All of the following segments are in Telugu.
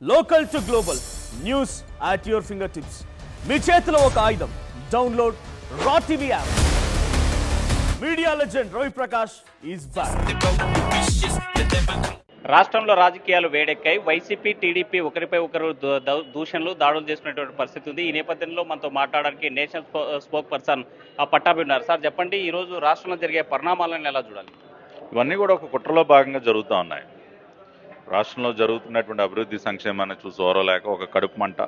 Local to global news at your fingertips. మీ చేతిలో ఒక ఆయుధం. డౌన్లోడ్ రా TV app. Media legend Ravi Prakash is back. రాష్ట్రంలో రాజకీయాలు వేడెక్కాయి. వైసీపీ టీడీపీ ఒకరిపై ఒకరు దూషణలు దాడులు చేసినటువంటి పరిస్థితి ఉంది. ఈ నేపథ్యంలో మనతో మాట్లాడడానికి నేషనల్ స్పోక్ పర్సన్ పట్టాభి ఉన్నారు. సార్ చెప్పండి, ఈరోజు రాష్ట్రంలో జరిగే పరిణామాలను ఎలా చూడాలి? ఇవన్నీ కూడా ఒక కుట్రలో భాగంగా జరుగుతూ ఉన్నాయి. రాష్ట్రంలో జరుగుతున్నటువంటి అభివృద్ధి సంక్షేమాన్ని చూసి ఓరలేక ఒక కడుపు మంట,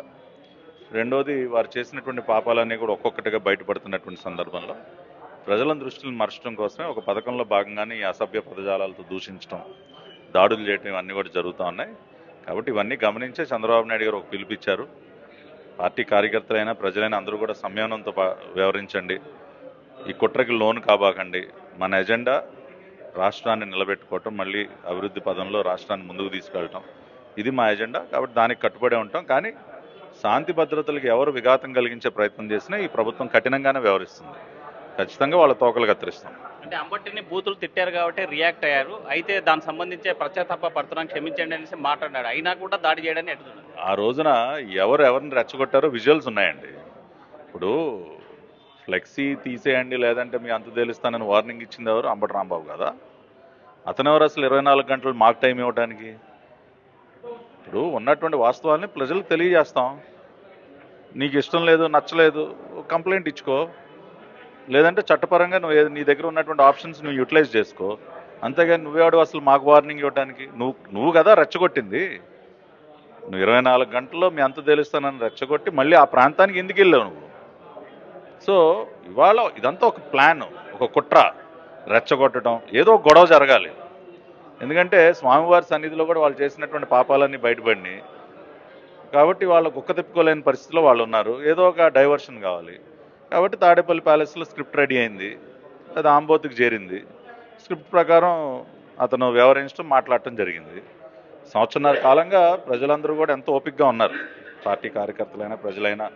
రెండోది వారు చేసినటువంటి పాపాలన్నీ కూడా ఒక్కొక్కటిగా బయటపడుతున్నటువంటి సందర్భంలో ప్రజల దృష్టిని మరచడం కోసమే ఒక పథకంలో భాగంగానే ఈ అసభ్య పదజాలాలతో దూషించడం, దాడులు చేయడం ఇవన్నీ కూడా జరుగుతూ ఉన్నాయి. కాబట్టి ఇవన్నీ గమనించే చంద్రబాబు నాయుడు గారు ఒక పిలిపించారు. పార్టీ కార్యకర్తలైనా ప్రజలైనా అందరూ కూడా సంయమనంతో వ్యవహరించండి, ఈ కుట్రకి లోను కాబాకండి, మన ఎజెండా రాష్ట్రాన్ని నిలబెట్టుకోవటం, మళ్ళీ అభివృద్ధి పదంలో రాష్ట్రాన్ని ముందుకు తీసుకెళ్ళటం, ఇది మా ఎజెండా. కాబట్టి దానికి కట్టుబడి ఉంటాం. కానీ శాంతి భద్రతలకు ఎవరు విఘాతం కలిగించే ప్రయత్నం చేసినా ఈ ప్రభుత్వం కఠినంగానే వ్యవహరిస్తుంది. ఖచ్చితంగా వాళ్ళ తోకలు కత్తిరిస్తాం. అంటే అంబట్టిని బూతులు తిట్టారు కాబట్టి రియాక్ట్ అయ్యారు. అయితే దానికి సంబంధించే పశ్చాత్తాప పడుతున్నాను, క్షమించండి అనేసి మాట్లాడాడు. అయినా కూడా దాడి చేయడానికి ఎట్టుతున్నారు. ఆ రోజున ఎవరిని రెచ్చగొట్టారో విజువల్స్ ఉన్నాయండి. ఇప్పుడు ఫ్లెక్సీ తీసేయండి లేదంటే మీ అంత తేలుస్తానని వార్నింగ్ ఇచ్చింది ఎవరు? అంబటి రాంబాబు కదా. అతనెవరు అసలు 24 గంటలు మాకు టైం ఇవ్వడానికి? ఇప్పుడు ఉన్నటువంటి వాస్తవాల్ని ప్రజలకు తెలియజేస్తాం. నీకు ఇష్టం లేదు, నచ్చలేదు, కంప్లైంట్ ఇచ్చుకో, లేదంటే చట్టపరంగా నీ దగ్గర ఉన్నటువంటి ఆప్షన్స్ నువ్వు యూటిలైజ్ చేసుకో. అంతేగాని నువ్వేవాడు అసలు మాకు వార్నింగ్ ఇవ్వడానికి? నువ్వు కదా రెచ్చగొట్టింది. నువ్వు 24 గంటల్లో మీ అంత తేలుస్తానని రెచ్చగొట్టి మళ్ళీ ఆ ప్రాంతానికి ఎందుకు వెళ్ళావు నువ్వు? సో ఇవాళ ఇదంతా ఒక ప్లాన్, ఒక కుట్ర, రెచ్చగొట్టడం, ఏదో గొడవ జరగాలి. ఎందుకంటే స్వామివారి సన్నిధిలో కూడా వాళ్ళు చేసినటువంటి పాపాలన్నీ బయటపడినాయి. కాబట్టి వాళ్ళు కుక్క తిప్పుకోలేని పరిస్థితిలో వాళ్ళు ఉన్నారు. ఏదో ఒక డైవర్షన్ కావాలి. కాబట్టి తాడేపల్లి ప్యాలెస్లో స్క్రిప్ట్ రెడీ అయింది, అది ఆంబోతుకు చేరింది. స్క్రిప్ట్ ప్రకారం అతను వ్యవహరించడం, మాట్లాడటం జరిగింది. సంవత్సరన్నర కాలంగా ప్రజలందరూ కూడా ఎంతో ఓపికగా ఉన్నారు. పార్టీ కార్యకర్తలైనా ప్రజలైనా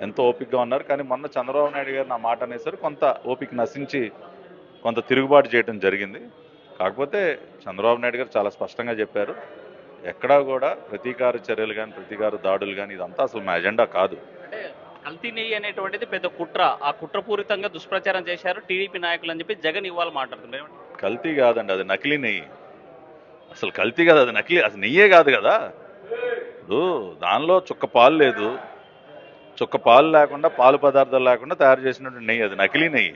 ఎంతో ఓపికగా ఉన్నారు. కానీ మొన్న చంద్రబాబు నాయుడు గారు నా మాట అనేసరికి కొంత ఓపిక నశించి కొంత తిరుగుబాటు చేయడం జరిగింది. కాకపోతే చంద్రబాబు నాయుడు గారు చాలా స్పష్టంగా చెప్పారు, ఎక్కడా కూడా ప్రతీకార చర్యలు కానీ ప్రతీకార దాడులు కానీ ఇదంతా అసలు మా ఎజెండా కాదు. అంటే కల్తీ నెయ్యి అనేటువంటిది పెద్ద కుట్ర, ఆ కుట్రపూరితంగా దుష్ప్రచారం చేశారు టీడీపీ నాయకులు అని చెప్పి జగన్ ఇవాళ మాట్లాడుతున్నారు. కల్తీ కాదండి, అది నకిలీ నెయ్యి. అసలు కల్తీ కాదు, అది నకిలీ, అది నెయ్యే కాదు కదా. ఇప్పుడు దానిలో చుక్క పాలు లేదు, చుక్క పాలు లేకుండా, పాలు పదార్థాలు లేకుండా తయారు చేసినటువంటి నెయ్యి, అది నకిలీ నెయ్యి.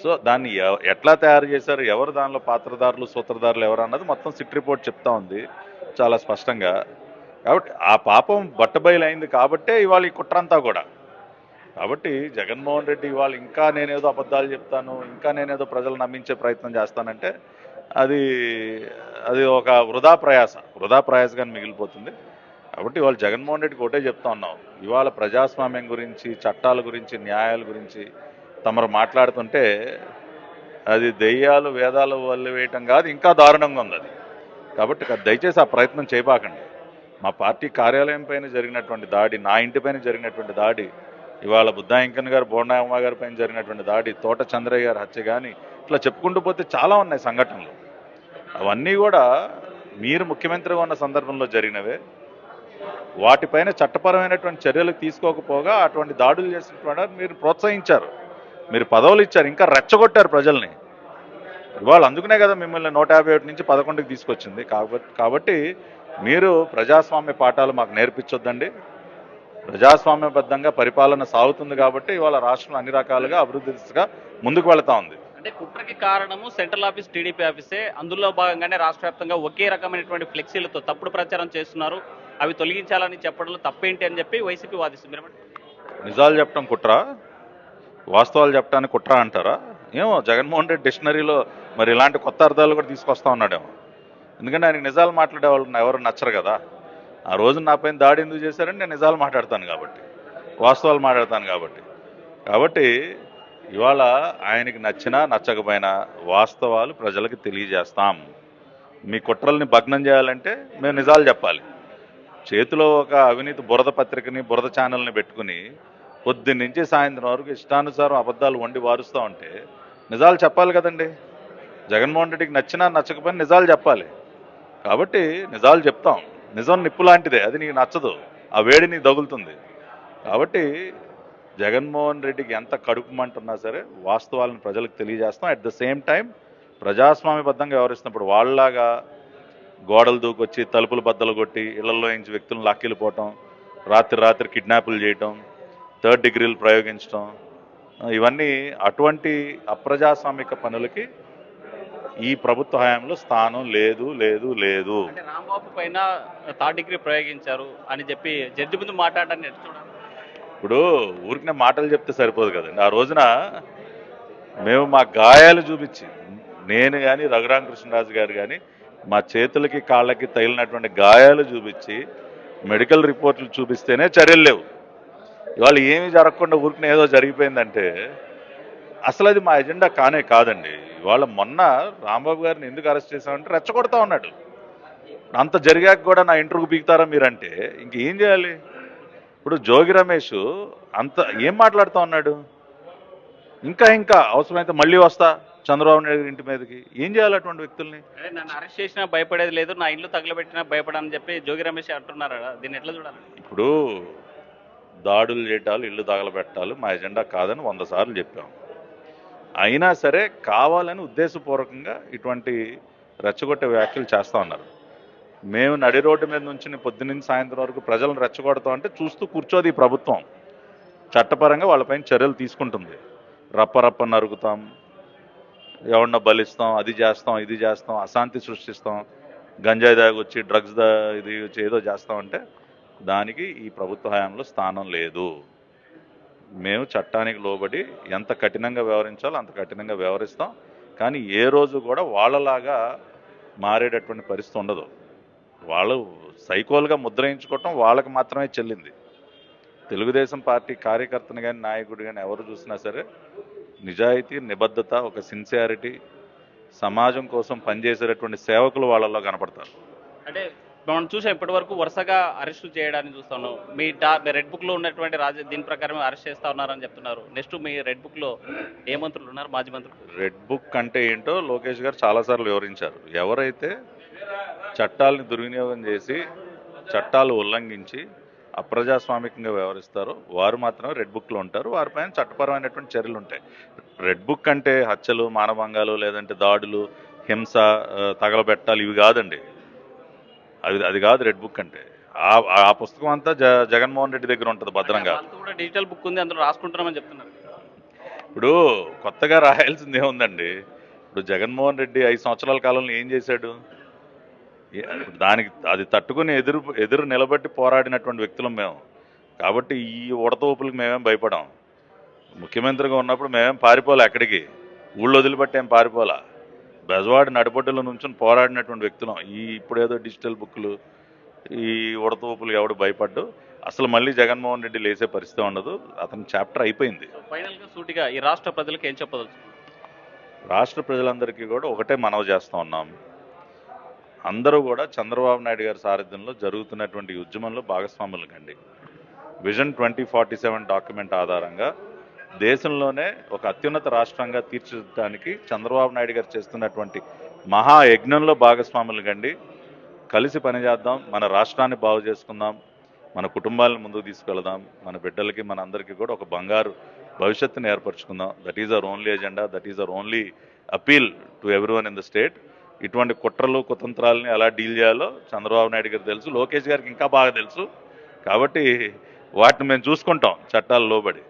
సో దాన్ని ఎట్లా తయారు చేశారు, ఎవరు దానిలో పాత్రదారులు, సూత్రధారులు ఎవరు అన్నది మొత్తం సిట్ రిపోర్ట్ చెప్తా ఉంది చాలా స్పష్టంగా. కాబట్టి ఆ పాపం బట్టబయలైంది కాబట్టే ఇవాళ ఈ కుట్రంతా కూడా. కాబట్టి జగన్మోహన్ రెడ్డి ఇవాళ ఇంకా నేనేదో అబద్ధాలు చెప్తాను, ఇంకా నేనేదో ప్రజలు నమ్మించే ప్రయత్నం చేస్తానంటే అది ఒక వృధా ప్రయాసగా మిగిలిపోతుంది. కాబట్టి ఇవాళ జగన్మోహన్ రెడ్డికి ఒకటే చెప్తా ఉన్నాం, ఇవాళ ప్రజాస్వామ్యం గురించి, చట్టాల గురించి, న్యాయాల గురించి తమరు మాట్లాడుతుంటే అది దెయ్యాలు వేదాలు వల్లి వేయటం కాదు, ఇంకా దారుణంగా ఉంది అది. కాబట్టి దయచేసి ఆ ప్రయత్నం చేయబాకండి. మా పార్టీ కార్యాలయం పైన జరిగినటువంటి దాడి, నా ఇంటి పైన జరిగినటువంటి దాడి, ఇవాళ బుద్ధా వెంకన్న గారు, బోండాయమ్మ గారి పైన జరిగినటువంటి దాడి, తోట చంద్రయ్య గారి హత్య కానీ ఇట్లా చెప్పుకుంటూ పోతే చాలా ఉన్నాయి సంఘటనలు. అవన్నీ కూడా మీరు ముఖ్యమంత్రిగా ఉన్న సందర్భంలో జరిగినవే. వాటిపైన చట్టపరమైనటువంటి చర్యలు తీసుకోకపోగా అటువంటి దాడులు చేసినటువంటి మీరు ప్రోత్సహించారు, మీరు పదవులు ఇచ్చారు, ఇంకా రెచ్చగొట్టారు ప్రజల్ని. ఇవాళ అందుకునే కదా మిమ్మల్ని 151 నుంచి 11కి తీసుకొచ్చింది. కాబట్టి మీరు ప్రజాస్వామ్య పాఠాలు మాకు నేర్పించొద్దండి. ప్రజాస్వామ్యబద్ధంగా పరిపాలన సాగుతుంది కాబట్టి ఇవాళ రాష్ట్రం అన్ని రకాలుగా అభివృద్ధి దిశగా ముందుకు వెళుతూ ఉంది. అంటే కుట్రకి కారణము సెంట్రల్ ఆఫీస్ టీడీపీ ఆఫీసే. అందులో భాగంగానే రాష్ట్ర వ్యాప్తంగా ఒకే రకమైనటువంటి ఫ్లెక్సీలతో తప్పుడు ప్రచారం చేస్తున్నారు, అవి తొలగించాలని చెప్పడంలో తప్పేంటి అని చెప్పి వైసీపీ వాదిస్తుంది. నిజాలు చెప్పడం కుట్ర, వాస్తవాలు చెప్పడానికి కుట్ర అంటారా? ఏమో జగన్మోహన్ రెడ్డి డిక్షనరీలో మరి ఇలాంటి కొత్త అర్థాలు కూడా తీసుకొస్తా ఉన్నాడేమో. ఎందుకంటే ఆయనకి నిజాలు మాట్లాడే వాళ్ళు ఎవరు నచ్చరు కదా. ఆ రోజు నా పైన దాడి ఎందుకు చేశారని నేను నిజాలు మాట్లాడతాను కాబట్టి, వాస్తవాలు మాట్లాడతాను కాబట్టి ఇవాళ ఆయనకి నచ్చినా నచ్చకపోయినా వాస్తవాలు ప్రజలకు తెలియజేస్తాం. మీ కుట్రల్ని భగ్నం చేయాలంటే మేము నిజాలు చెప్పాలి. చేతిలో ఒక అవినీతి బురద పత్రికని, బురద ఛానల్ని పెట్టుకుని పొద్దున్న నుంచి సాయంత్రం వరకు ఇష్టానుసారం అబద్ధాలు వండి వారుస్తూ ఉంటే నిజాలు చెప్పాలి కదండి. జగన్మోహన్ రెడ్డికి నచ్చినా నచ్చకపోయినా నిజాలు చెప్పాలి. కాబట్టి నిజాలు చెప్తాం. నిజం నిప్పు లాంటిదే, అది నీకు నచ్చదు, ఆ వేడి నీకు తగులుతుంది. కాబట్టి జగన్మోహన్ రెడ్డికి ఎంత కడుపుమంటున్నా సరే వాస్తవాలను ప్రజలకు తెలియజేస్తాం. అట్ ద సేమ్ టైం ప్రజాస్వామ్యబద్ధంగా వ్యవహరిస్తున్నప్పుడు వాళ్ళలాగా గోడలు దూకొచ్చి తలుపులు బద్దలు కొట్టి ఇళ్లలో నుంచి వ్యక్తులను లాక్కెళ్ళిపోవటం, రాత్రి కిడ్నాపులు చేయటం, థర్డ్ డిగ్రీలు ప్రయోగించడం, ఇవన్నీ అటువంటి అప్రజాస్వామిక పనులకి ఈ ప్రభుత్వ హయాంలో స్థానం లేదు లేదు లేదు. అంటే రాంబాబు పైన థర్డ్ డిగ్రీ ప్రయోగించారు అని చెప్పి జడ్జి ముందు మాట్లాడడాన్ని ఎట్లా చూడాలి? ఇప్పుడు ఊరికినే మాటలు చెప్తే సరిపోదు కదండి. ఆ రోజున మేము మా గాయాలు చూపించి, నేను కానీ రఘురామకృష్ణరాజు గారు కానీ మా చేతులకి కాళ్ళకి తగిలినటువంటి గాయాలు చూపించి మెడికల్ రిపోర్ట్లు చూపిస్తేనే చర్యలు లేవు. ఇవాళ ఏమీ జరగకుండా ఊరికినే ఏదో జరిగిపోయిందంటే అసలు అది మా ఎజెండా కానే కాదండి. ఇవాళ మొన్న రాంబాబు గారిని ఎందుకు అరెస్ట్ చేశామంటే రెచ్చగొడతా ఉన్నాడు. అంత జరిగాక కూడా నా ఇంటర్వ్యూ పీకుతారా మీరంటే ఇంకేం చేయాలి? ఇప్పుడు జోగి రమేష్ అంత ఏం మాట్లాడుతూ ఉన్నాడు? ఇంకా అవసరమైతే మళ్ళీ వస్తా చంద్రబాబు నాయుడు గారి ఇంటి మీదకి. ఏం చేయాలి అటువంటి వ్యక్తుల్ని? నన్ను అరెస్ట్ చేసినా భయపడేది లేదు, నా ఇల్లు తగలబెట్టినా భయపడని చెప్పి జోగి రమేష్ అంటున్నారు. దీన్ని ఎట్లా చూడాలి? ఇప్పుడు దాడులు చేయటాలు, ఇల్లు తగలబెట్టాలు మా ఎజెండా కాదని 100 సార్లు చెప్పాం. అయినా సరే కావాలని ఉద్దేశపూర్వకంగా ఇటువంటి రెచ్చగొట్టే వ్యాఖ్యలు చేస్తూ ఉన్నారు. మేము నడి రోడ్డు మీద నుంచి పొద్దున్నుంచి సాయంత్రం వరకు ప్రజలను రెచ్చగొడతాం అంటే చూస్తూ కూర్చోది ఈ ప్రభుత్వం. చట్టపరంగా వాళ్ళపైన చర్యలు తీసుకుంటుంది. రప్ప నరుగుతాం, ఎవరినో బలిస్తాం, అది చేస్తాం ఇది చేస్తాం, అశాంతి సృష్టిస్తాం, గంజాయి దాగొచ్చి డ్రగ్స్ ఇది వచ్చి ఏదో చేస్తామంటే దానికి ఈ ప్రభుత్వ హయాంలో స్థానం లేదు. మేము చట్టానికి లోబడి ఎంత కఠినంగా వ్యవహరించాలో అంత కఠినంగా వ్యవహరిస్తాం. కానీ ఏ రోజు కూడా వాళ్ళలాగా మారేటటువంటి పరిస్థితి ఉండదు. వాళ్ళు సైకోలుగా ముద్రయించుకోవటం వాళ్ళకి మాత్రమే చెల్లింది. తెలుగుదేశం పార్టీ కార్యకర్తను కానీ నాయకుడు కానీ ఎవరు చూసినా సరే నిజాయితీ, నిబద్ధత, ఒక సిన్సియారిటీ, సమాజం కోసం పనిచేసేటటువంటి సేవకులు వాళ్ళలో కనపడతారు. అంటే మనం చూసాం ఇప్పటి వరకు వరుసగా అరెస్టులు చేయడాన్ని చూస్తాను. మీ రెడ్ బుక్లో ఉన్నటువంటి దీని ప్రకారం అరెస్ట్ చేస్తా ఉన్నారని చెప్తున్నారు. నెక్స్ట్ మీ రెడ్ బుక్లో ఏ మంత్రులు ఉన్నారు, మాజీ మంత్రులు? రెడ్ బుక్ అంటే ఏంటో లోకేష్ గారు చాలాసార్లు వివరించారు. ఎవరైతే చట్టాలని దుర్వినియోగం చేసి చట్టాలు ఉల్లంఘించి అప్రజాస్వామికంగా వ్యవహరిస్తారో వారు మాత్రమే రెడ్ బుక్లో ఉంటారు. వారిపైన చట్టపరమైనటువంటి చర్యలు ఉంటాయి. రెడ్ బుక్ అంటే హత్యలు, మానభంగాలు, లేదంటే దాడులు, హింస, తగలబెట్టాలి ఇవి కాదండి. అది కాదు రెడ్ బుక్ అంటే. ఆ పుస్తకం అంతా జగన్మోహన్ రెడ్డి దగ్గర ఉంటుంది భద్రంగా. కూడా డిజిటల్ బుక్ ఉంది, అందులో రాసుకుంటున్నామని చెప్తున్నారు. ఇప్పుడు కొత్తగా రాయాల్సింది ఏముందండి? ఇప్పుడు జగన్మోహన్ రెడ్డి 5 సంవత్సరాల కాలంలో ఏం చేశాడు? దానికి అది తట్టుకుని ఎదురు నిలబెట్టి పోరాడినటువంటి వ్యక్తులం మేము. కాబట్టి ఈ ఉడతూపులకు మేమేం భయపడాం. ముఖ్యమంత్రిగా ఉన్నప్పుడు మేమేం పారిపోలే, ఎక్కడికి ఊళ్ళో వదిలిపెట్టి ఏం పారిపోలా. బెజవాడి నడిబొడ్డుల నుంచి పోరాడినటువంటి వ్యక్తులం. ఇప్పుడు ఏదో డిజిటల్ బుక్లు, ఈ ఉడతూపులు ఎవడు భయపడ్డు. అసలు మళ్ళీ జగన్మోహన్ రెడ్డి లేసే పరిస్థితి ఉండదు. అతని చాప్టర్ అయిపోయింది. ఫైనల్గా సూటిగా ఈ రాష్ట్ర ప్రజలకు ఏం చెప్పదలుచు? రాష్ట్ర ప్రజలందరికీ కూడా ఒకటే మనవి చేస్తూ ఉన్నాం. అందరూ కూడా చంద్రబాబు నాయుడు గారి సారథ్యంలో జరుగుతున్నటువంటి ఉద్యమంలో భాగస్వాములు కండి. విజన్ 2047 డాక్యుమెంట్ ఆధారంగా దేశంలోనే ఒక అత్యున్నత రాష్ట్రంగా తీర్చిదిద్దడానికి చంద్రబాబు నాయుడు గారు చేస్తున్నటువంటి మహాయజ్ఞంలో భాగస్వాములు కండి. కలిసి పనిచేద్దాం, మన రాష్ట్రాన్ని బాగు చేసుకుందాం, మన కుటుంబాలను ముందుకు తీసుకెళ్దాం, మన బిడ్డలకి మన అందరికీ కూడా ఒక బంగారు భవిష్యత్తుని ఏర్పరచుకుందాం. That is our only agenda, that is our only appeal to everyone in the state. ఇటువంటి కుట్రలు కుతంత్రాలని ఎలా డీల్ చేయాలో చంద్రబాబు నాయుడు గారికి తెలుసు, లోకేష్ గారికి ఇంకా బాగా తెలుసు. కాబట్టి వాటిని మేము చూసుకుంటాం చట్టాలు లోబడి.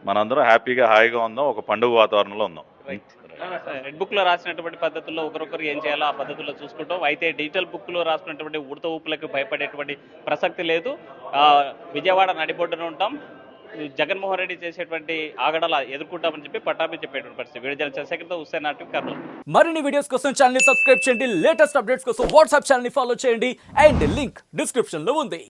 మనందరం హ్యాపీగా హాయిగా ఉందాం, ఒక పండుగ వాతావరణంలో ఉందాం. రెడ్ బుక్ లో రాసినటువంటి పద్ధతుల్లో ఒకరొకరు ఏం చేయాలో ఆ పద్ధతుల్లో చూసుకుంటాం. అయితే డిజిటల్ బుక్ లో రాసినటువంటి ఉడత ఊపులకు భయపడేటువంటి ప్రసక్తి లేదు. విజయవాడ నడిబొడ్డున ఉంటాం, జగన్మోహన్ రెడ్డి చేసేటువంటి ఆగడాల ఎదుర్కొంటామని చెప్పి పట్టాభి చెప్పేటువంటి పరిస్థితి. వీడియో చంద్రశేఖర్తో హుస్సేన్ నాటి కర్నూలు. మరిన్ని వీడియోస్ కోసం ఛానల్ ని సబ్స్క్రైబ్ చేయండి, లేటెస్ట్ అప్డేట్స్ కోసం వాట్సాప్ ఛానల్ ని ఫాలో చేయండి అండ్ లింక్ డిస్క్రిప్షన్ లో ఉంది.